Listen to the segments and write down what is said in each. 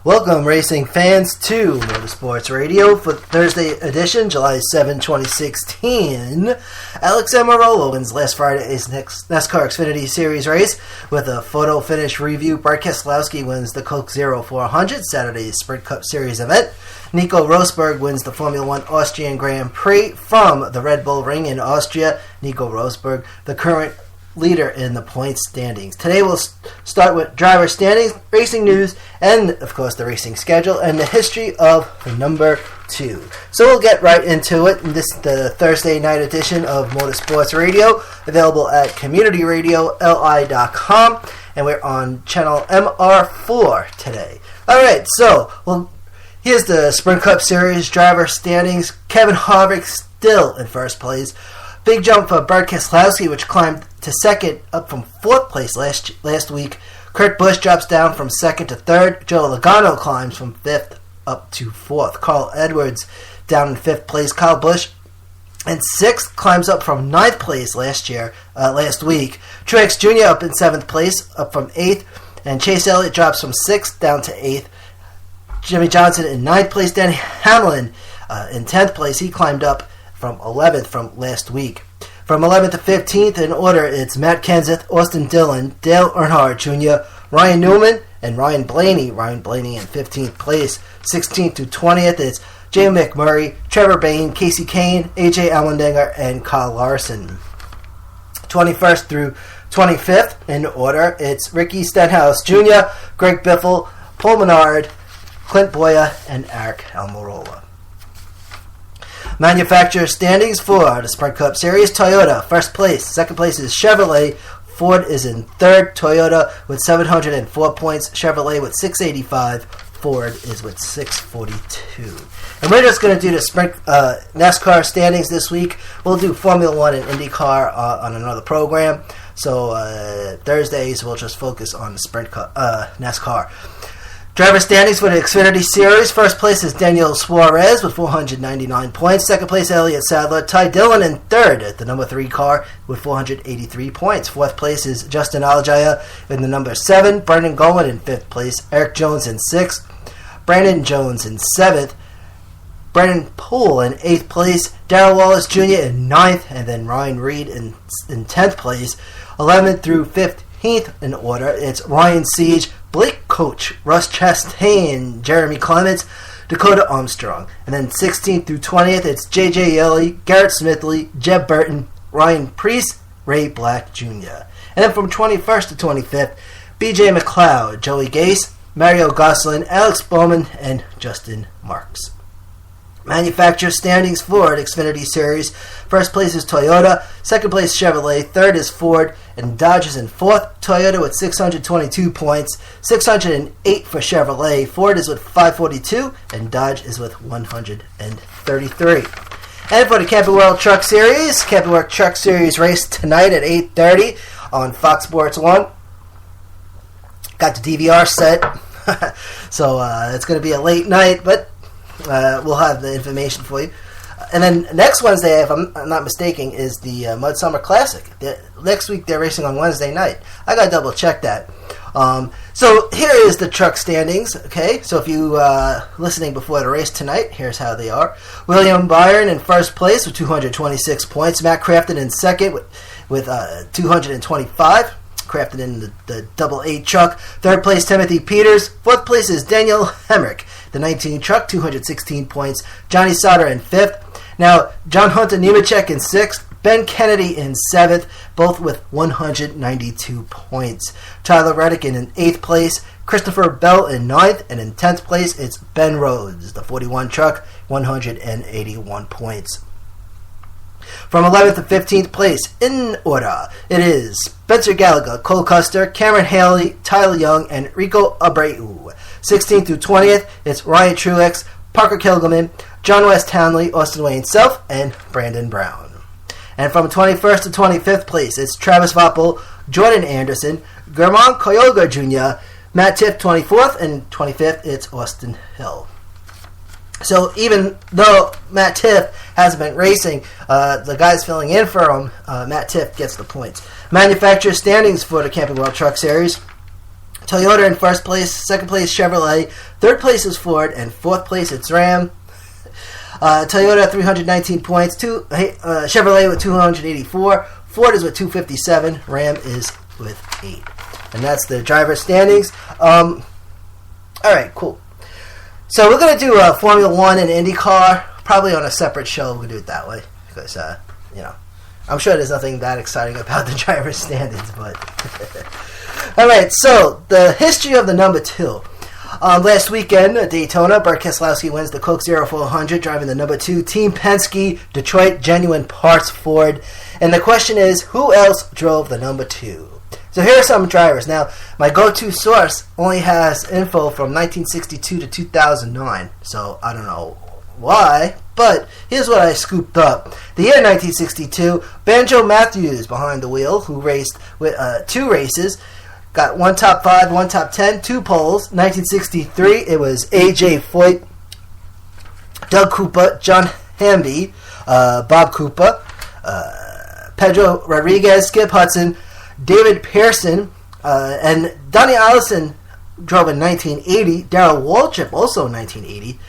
Welcome, racing fans, to Motorsports Radio for Thursday edition, July 7, 2016. Alex Amarola wins last Friday's NASCAR Xfinity Series race with a photo finish review. Bart Keselowski wins the Coke Zero 400, Saturday's Sprint Cup Series event. Nico Rosberg wins the Formula One Austrian Grand Prix from the Red Bull Ring in Austria. Nico Rosberg, the current leader in the points standings. Today we'll start with driver standings, racing news, and of course the racing schedule and the history of the number 2. So we'll get right into it. This is the Thursday night edition of Motorsports Radio, available at communityradioli.com, and we're on channel MR4 today. Alright, so here's the Sprint Cup Series driver standings. Kevin Harvick still in first place. Big jump for Bart Keselowski, which climbed to second, up from fourth place last week. Kurt Busch drops down from second to third. Joe Logano climbs from fifth up to fourth. Carl Edwards down in fifth place. Kyle Busch in sixth, climbs up from ninth place last week. Truex Jr. up in seventh place, up from eighth. And Chase Elliott drops from sixth down to eighth. Jimmy Johnson in ninth place. Denny Hamlin in 10th place. He climbed up from 11th from last week. From 11th to 15th in order, it's Matt Kenseth, Austin Dillon, Dale Earnhardt Jr., Ryan Newman, and Ryan Blaney. Ryan Blaney in 15th place. 16th to 20th, it's Jay McMurray, Trevor Bayne, Casey Kane, AJ Allmendinger, and Kyle Larson. 21st through 25th in order, it's Ricky Stenhouse Jr., Greg Biffle, Paul Menard, Clint Boyer, and Eric Almirola. Manufacturer standings for the Sprint Cup Series. Toyota, first place. Second place is Chevrolet. Ford is in third. Toyota with 704 points. Chevrolet with 685. Ford is with 642. And we're just going to do the Sprint NASCAR standings this week. We'll do Formula One and IndyCar on another program. So Thursdays we'll just focus on the Sprint Cup NASCAR. Driver standings for the Xfinity Series. First place is Daniel Suarez with 499 points. Second place, Elliott Sadler. Ty Dillon in third at the number 3 car with 483 points. Fourth place is Justin Allgaier in the number 7. Brendan Golan in 5th place. Eric Jones in 6th. Brandon Jones in 7th. Brendan Poole in 8th place. Darrell Wallace Jr. in 9th. And then Ryan Reed in 10th place. 11th through 15th in order, it's Ryan Siege, Blake Coach, Russ Chastain, Jeremy Clements, Dakota Armstrong. And then 16th through 20th, it's J.J. Yeley, Garrett Smithley, Jeb Burton, Ryan Preece, Ray Black Jr. And then from 21st to 25th, B.J. McLeod, Joey Gase, Mario Gosselin, Alex Bowman, and Justin Marks. Manufacturer standings for the Xfinity Series. First place is Toyota. Second place Chevrolet. Third is Ford. And Dodge is in fourth. Toyota with 622 points. 608 for Chevrolet. Ford is with 542. And Dodge is with 133. And for the Camping World Truck Series. Camping World Truck Series race tonight at 8:30 on Fox Sports 1. Got the DVR set. So it's going to be a late night, but we'll have the information for you. And then next Wednesday, if I'm not mistaken, is the Mud Summer Classic. Next week they're racing on Wednesday night. I got to double check that. So here is the truck standings. Okay, so if you listening before the race tonight, here's how they are. William Byron in first place with 226 points. Matt Crafton in second with 225. Crafton in the double 8 truck. Third place, Timothy Peters. Fourth place is Daniel Hemrick, the 19 truck, 216 points. Johnny Sauter in fifth. Now, John Hunter Nemechek in sixth. Ben Kennedy in seventh, both with 192 points. Tyler Reddick in 8th place. Christopher Bell in 9th. And in 10th place, it's Ben Rhodes, the 41 truck, 181 points. From 11th to 15th place, in order, it is Spencer Gallagher, Cole Custer, Cameron Haley, Tyler Young, and Rico Abreu. 16th through 20th, it's Ryan Truex, Parker Kilgerman, John West Townley, Austin Wayne Self, and Brandon Brown. And from 21st to 25th place, it's Travis Voppel, Jordan Anderson, Germán Coyoga Jr., Matt Tiff 24th, and 25th, it's Austin Hill. So even though Matt Tiff hasn't been racing, the guys filling in for him, Matt Tiff gets the points. Manufacturer standings for the Camping World Truck Series. Toyota in first place, second place Chevrolet, third place is Ford, and fourth place it's Ram. Toyota 319 points, Chevrolet with 284, Ford is with 257, Ram is with 8. And that's the driver standings. Alright, cool. So we're going to do Formula 1 and IndyCar, probably on a separate show. We're going to do it that way. Because, I'm sure there's nothing that exciting about the driver standings, but... Alright, so the history of the number 2. Last weekend at Daytona, Burt Keselowski wins the Coke 0400, driving the number 2 Team Penske, Detroit Genuine Parts Ford. And the question is, who else drove the number 2? So here are some drivers. Now, my go-to source only has info from 1962 to 2009, so I don't know why, but here's what I scooped up. The year 1962, Banjo Matthews behind the wheel, who raced with 2 races, got 1 top 5, 1 top 10, 2 poles. 1963, it was A.J. Foyt, Doug Cooper, John Hamby, Bob Cooper, Pedro Rodriguez, Skip Hudson, David Pearson, and Donnie Allison drove in 1980. Darrell Waltrip also in 1980.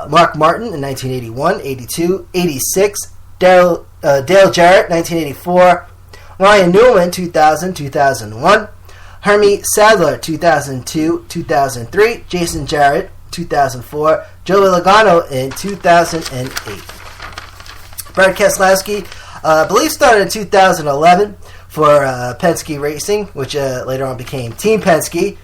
Mark Martin in 1981, 82, 86. Dale Jarrett, 1984. Ryan Newman, 2000, 2001. Hermie Sadler, 2002, 2003. Jason Jarrett, 2004. Joey Logano in 2008. Burt Keselowski, I believe started in 2011 for Penske Racing, which later on became Team Penske.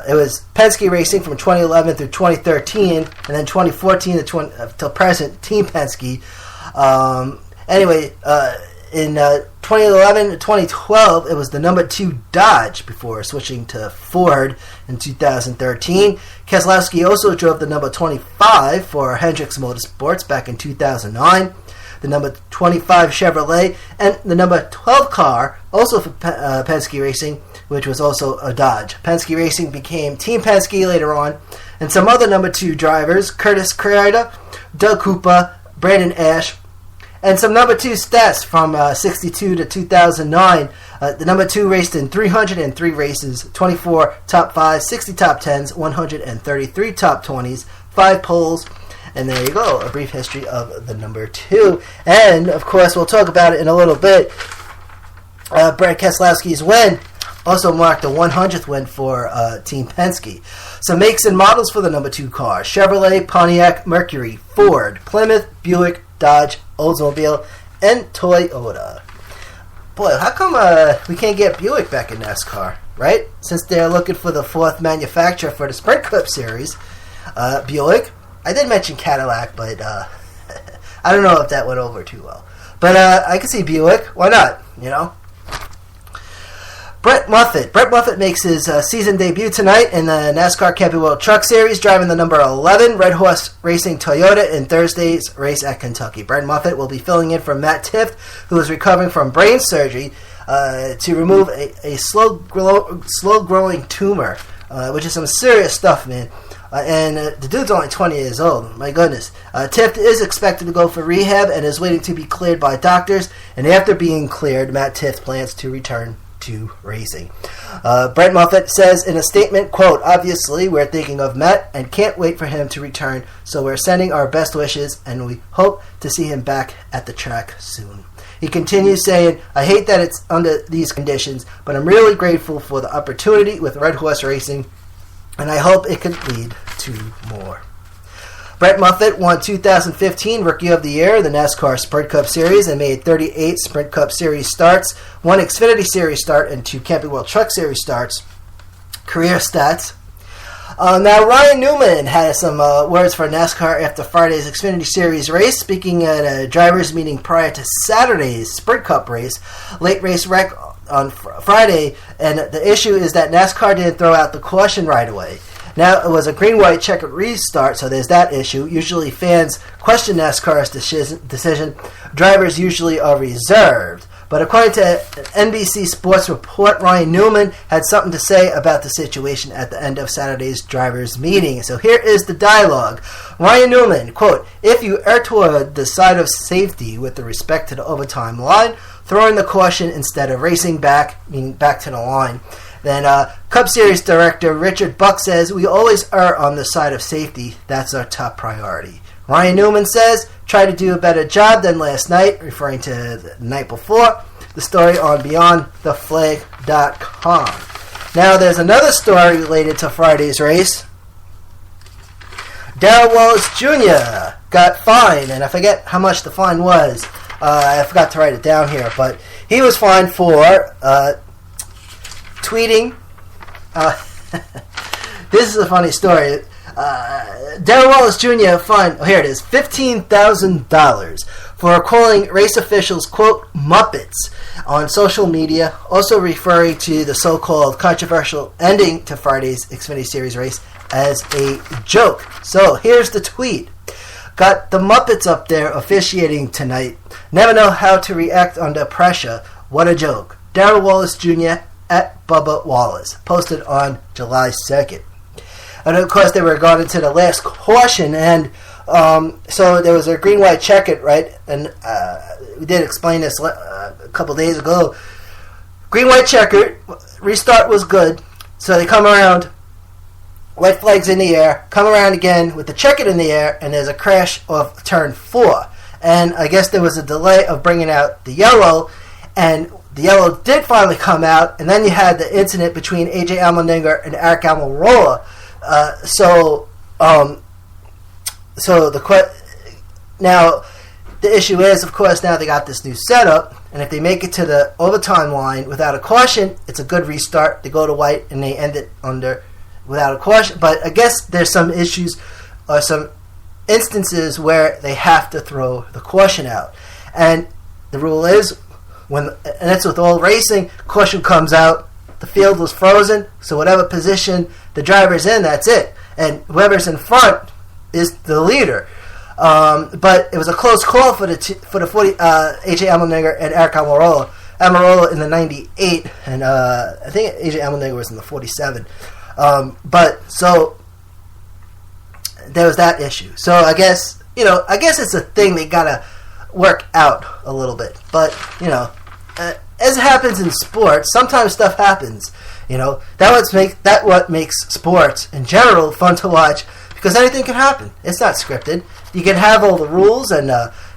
It was Penske Racing from 2011 through 2013, and then 2014 till present, Team Penske. In 2011 to 2012, it was the number 2 Dodge before switching to Ford in 2013. Keselowski also drove the number 25 for Hendricks Motorsports back in 2009. The number 25 Chevrolet, and the number 12 car, also for Penske Racing, which was also a Dodge. Penske Racing became Team Penske later on, and some other number 2 drivers, Curtis Kreider, Doug Cooper, Brandon Ash, and some number 2 stats from 62 to 2009. The number 2 raced in 303 races, 24 top 5, 60 top 10s, 133 top 20s, 5 poles. And there you go, a brief history of the number 2. And, of course, we'll talk about it in a little bit. Burt Keselowski's win also marked the 100th win for Team Penske. So makes and models for the number 2 car: Chevrolet, Pontiac, Mercury, Ford, Plymouth, Buick, Dodge, Oldsmobile, and Toyota. Boy, how come we can't get Buick back in NASCAR, right? Since they're looking for the 4th manufacturer for the Sprint Cup Series. Buick. I did mention Cadillac, but I don't know if that went over too well. But I can see Buick. Why not? Brett Moffitt. Brett Moffitt makes his season debut tonight in the NASCAR Camping World Truck Series, driving the number 11 Red Horse Racing Toyota in Thursday's race at Kentucky. Brett Moffitt will be filling in for Matt Tifft, who is recovering from brain surgery to remove a slow-growing tumor, which is some serious stuff, man. And the dude's only 20 years old. My goodness. Tifft is expected to go for rehab and is waiting to be cleared by doctors. And after being cleared, Matt Tifft plans to return to racing. Brett Moffitt says in a statement, quote, "Obviously, we're thinking of Matt and can't wait for him to return. So we're sending our best wishes and we hope to see him back at the track soon." He continues saying, "I hate that it's under these conditions, but I'm really grateful for the opportunity with Red Horse Racing, and I hope it could lead to more." Brett Moffitt won 2015 Rookie of the Year, the NASCAR Sprint Cup Series, and made 38 Sprint Cup Series starts, 1 Xfinity Series start, and 2 Camping World Truck Series starts. Career stats. Now, Ryan Newman had some words for NASCAR after Friday's Xfinity Series race, speaking at a drivers' meeting prior to Saturday's Sprint Cup race. Late race wreck on Friday, and the issue is that NASCAR didn't throw out the caution right away. Now, it was a green-white checkered restart, so there's that issue. Usually fans question NASCAR's decision. Drivers usually are reserved. But according to an NBC Sports report, Ryan Newman had something to say about the situation at the end of Saturday's drivers' meeting. So here is the dialogue. Ryan Newman, quote, "If you err toward the side of safety with respect to the overtime line, throwing the caution instead of racing back, meaning back to the line, then Cup Series director Richard Buck says, "We always err on the side of safety. That's our top priority." Ryan Newman says, "Try to do a better job than last night," referring to the night before. The story on BeyondTheFlag.com. Now, there's another story related to Friday's race. Darrell Wallace Jr. got fined, and I forget how much the fine was. I forgot to write it down here, but he was fined for tweeting. This is a funny story. Darrell Wallace Jr. fined, here it is, $15,000 for calling race officials, quote, Muppets on social media, also referring to the so-called controversial ending to Friday's Xfinity Series race as a joke. So here's the tweet. "Got the Muppets up there officiating tonight. Never know how to react under pressure. What a joke. Darrell Wallace Jr. at Bubba Wallace." Posted on July 2nd. And of course, they were going into the last caution, and so there was a green-white checkered, right? And we did explain this a couple days ago. Green-white checkered, restart was good, so they come around, white flags in the air, come around again with the checkered in the air, and there's a crash of turn 4. And I guess there was a delay of bringing out the yellow, and the yellow did finally come out, and then you had the incident between AJ Allmendinger and Eric Almirola. Now the issue is, of course, now they got this new setup, and if they make it to the overtime line without a caution, it's a good restart. They go to white and they end it without a caution. But I guess there's some issues or some instances where they have to throw the caution out, and the rule is and that's with all racing, caution comes out, the field was frozen, so whatever position the driver's in, that's it. And whoever's in front is the leader. But it was a close call for the AJ Allmendinger and Eric Almirola. Almirola in the 98, and I think AJ Allmendinger was in the 47. But so there was that issue. So I guess it's a thing they gotta work out a little bit. But as happens in sports, sometimes stuff happens. That what makes sports in general fun to watch, because anything can happen. It's not scripted. You can have all the rules and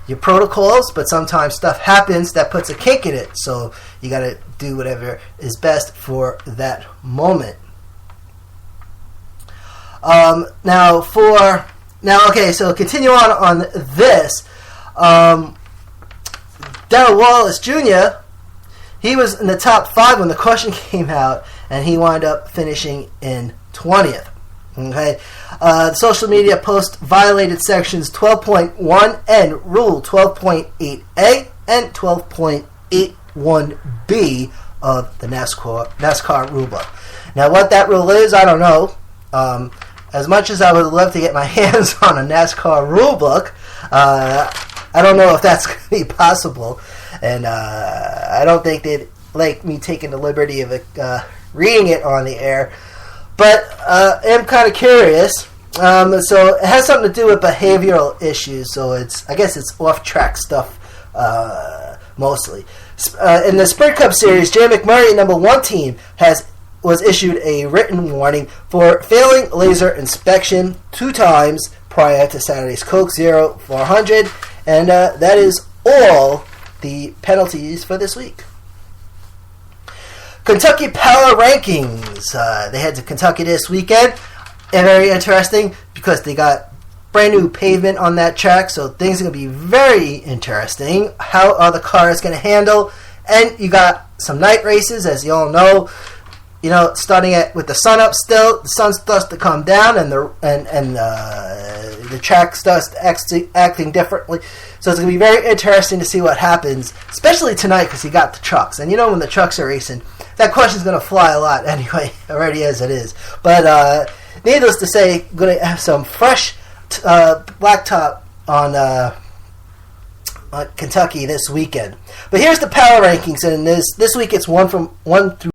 your protocols, but sometimes stuff happens that puts a kink in it. So you got to do whatever is best for that moment. So continue on this. Darrell Wallace Jr., he was in the top 5 when the caution came out, and he wound up finishing in 20th. Okay, social media post violated sections 12.1 and Rule 12.8A and 12.81B of the NASCAR rulebook. Now, what that rule is, I don't know. As much as I would love to get my hands on a NASCAR rulebook, I don't know if that's going to be possible, and I don't think they'd like me taking the liberty of reading it on the air. But I'm kind of curious. So it has something to do with behavioral issues. So I guess it's off-track stuff mostly. In the Sprint Cup Series, Jay McMurray, number 1 team, was issued a written warning for failing laser inspection 2 times prior to Saturday's Coke 0400, and that is all the penalties for this week. Kentucky Power Rankings. They head to Kentucky this weekend. And very interesting because they got brand new pavement on that track, so things are going to be very interesting. How are the cars going to handle? And you got some night races, as you all know. Starting with the sun up still, the sun starts to come down, and the track starts acting differently. So it's going to be very interesting to see what happens, especially tonight because you got the trucks. And when the trucks are racing, that question's going to fly a lot anyway, already as it is. But needless to say, I'm going to have some fresh blacktop on Kentucky this weekend. But here's the power rankings, and this week it's 1 through